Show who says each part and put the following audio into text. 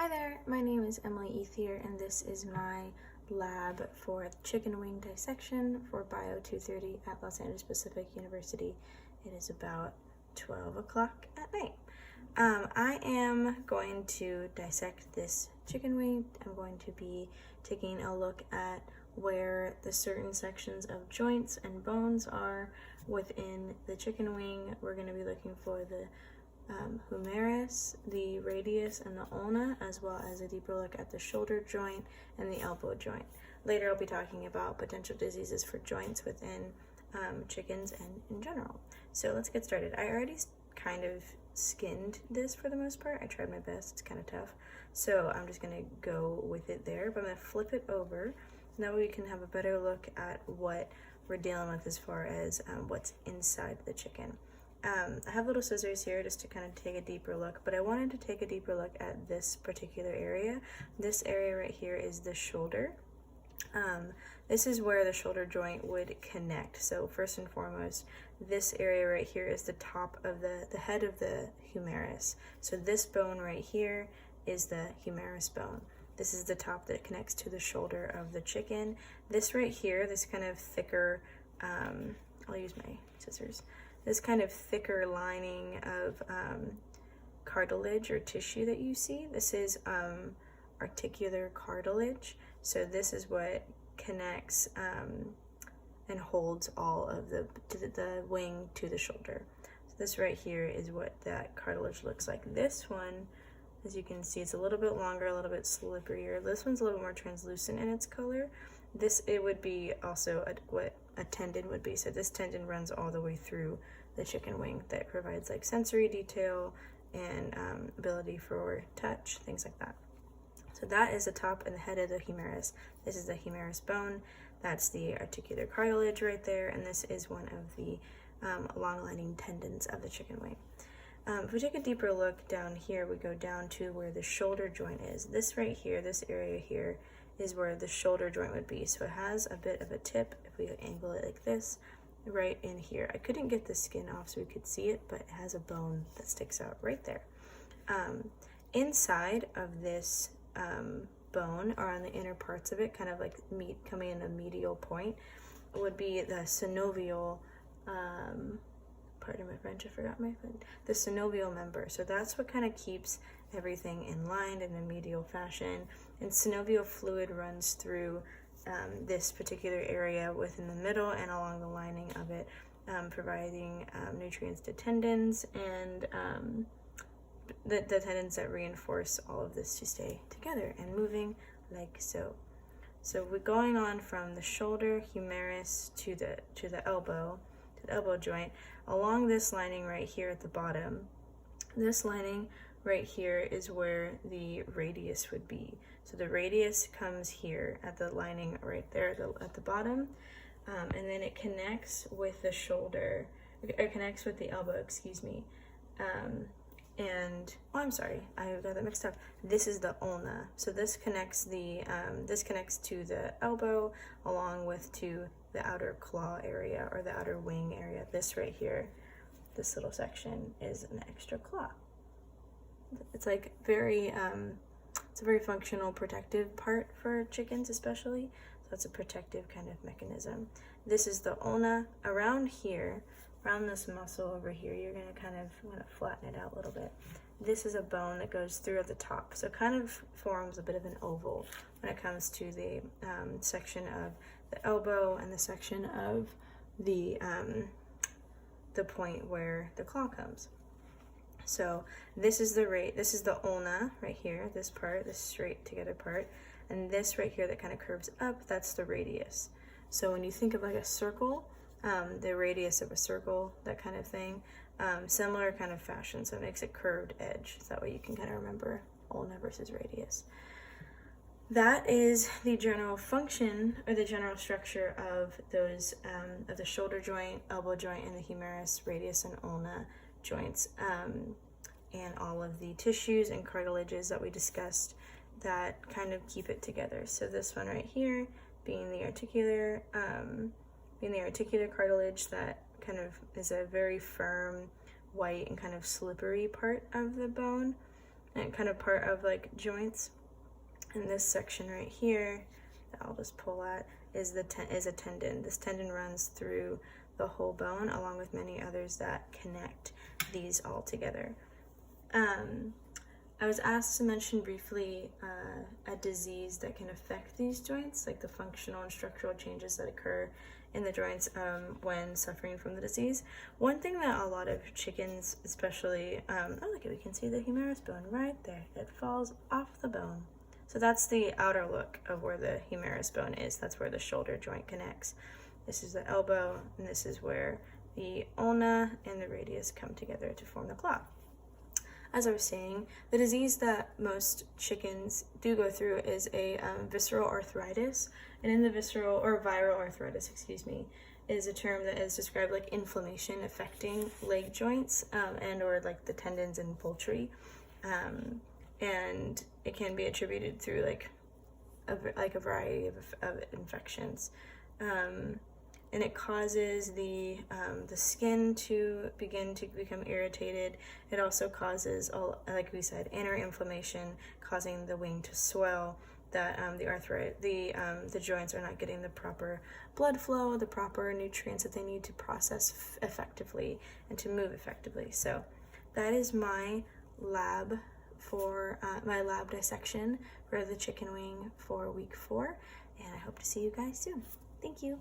Speaker 1: Hi there, my name is Emily Ethier and this is my lab for chicken wing dissection for BIO230 at Los Angeles Pacific University. It is about 12 o'clock at night. I am going to dissect this chicken wing. I'm going to be taking a look at where the certain sections of joints and bones are within the chicken wing. We're going to be looking for the humerus, the radius, and the ulna, as well as a deeper look at the shoulder joint and the elbow joint. Later I'll be talking about potential diseases for joints within chickens and in general. So let's get started. I already kind of skinned this for the most part. I tried my best. It's kind of tough. So I'm just going to go with it there, but I'm going to flip it over. Now we can have a better look at what we're dealing with as far as what's inside the chicken. I have little scissors here just to kind of take a deeper look, but I wanted to take a deeper look at this particular area. This area right here is the shoulder. This is where the shoulder joint would connect. So first and foremost, this area right here is the top of the head of the humerus. So this bone right here is the humerus bone. This is the top that connects to the shoulder of the chicken. This right here, this kind of thicker, I'll use my scissors. This kind of thicker lining of cartilage or tissue that you see, this is articular cartilage. So this is what connects and holds all of the wing to the shoulder. So this right here is what that cartilage looks like. This one, as you can see, it's a little bit longer, a little bit slipperier. This one's a little more translucent in its color. It would be also what a tendon would be. So this tendon runs all the way through the chicken wing that provides like sensory detail and ability for touch, things like that. So that is the top and the head of the humerus. This is the humerus bone. That's the articular cartilage right there, and this is one of the long lining tendons of the chicken wing. If we take a deeper look down here, we go down to where the shoulder joint is. This right here, this area here, is where the shoulder joint would be. So it has a bit of a tip, if we angle it like this, right in here. I couldn't get the skin off so we could see it, but it has a bone that sticks out right there. Inside of this bone, or on the inner parts of it, kind of like coming in a medial point, would be the synovial, pardon my French, I forgot my French, the synovial member. So that's what kind of keeps everything in line in a medial fashion, and synovial fluid runs through this particular area within the middle and along the lining of it, providing nutrients to tendons and the tendons that reinforce all of this to stay together and moving like so. So we're going on from the shoulder, humerus, to the elbow joint, along this lining right here at the bottom. This lining right here is where the radius would be. So the radius comes here at the lining right there at the bottom, and then it connects with the shoulder, it connects with the elbow, excuse me. I'm sorry, I got that mixed up. This is the ulna. So this connects to the elbow along with to the outer claw area or the outer wing area. This right here, this little section is an extra claw. It's like it's a very functional protective part for chickens especially. So it's a protective kind of mechanism. This is the ulna. Around here, around this muscle over here, you're gonna kind of want to flatten it out a little bit. This is a bone that goes through at the top. So it kind of forms a bit of an oval when it comes to the section of the elbow and the section of the point where the claw comes. So this is the ulna right here, this part, this straight together part, and this right here that kind of curves up, that's the radius. So when you think of like a circle, the radius of a circle, that kind of thing, similar kind of fashion, so it makes a curved edge. So that way you can kind of remember ulna versus radius. That is the general function or the general structure of those, of the shoulder joint, elbow joint, and the humerus, radius, and ulna joints, and all of the tissues and cartilages that we discussed that kind of keep it together. So this one right here being the articular cartilage that kind of is a very firm, white, and kind of slippery part of the bone. and kind of part of like joints. And this section right here that I'll just pull at is a tendon. This tendon runs through the whole bone along with many others that connect these all together. I was asked to mention briefly a disease that can affect these joints, like the functional and structural changes that occur in the joints when suffering from the disease. One thing that a lot of chickens, especially, look, we can see the humerus bone right there. It falls off the bone. So that's the outer look of where the humerus bone is. That's where the shoulder joint connects. This is the elbow, and this is where the ulna and the radius come together to form the claw. As I was saying, the disease that most chickens do go through is a visceral arthritis. And in the visceral, or viral arthritis, is a term that is described like inflammation affecting leg joints and or like the tendons in poultry. And it can be attributed through like a variety of infections. And it causes the skin to begin to become irritated. It also causes, like we said, inner inflammation, causing the wing to swell. That the joints are not getting the proper blood flow, the proper nutrients that they need to process effectively and to move effectively. So that is my lab for my lab dissection for the chicken wing for week 4, and I hope to see you guys soon. Thank you.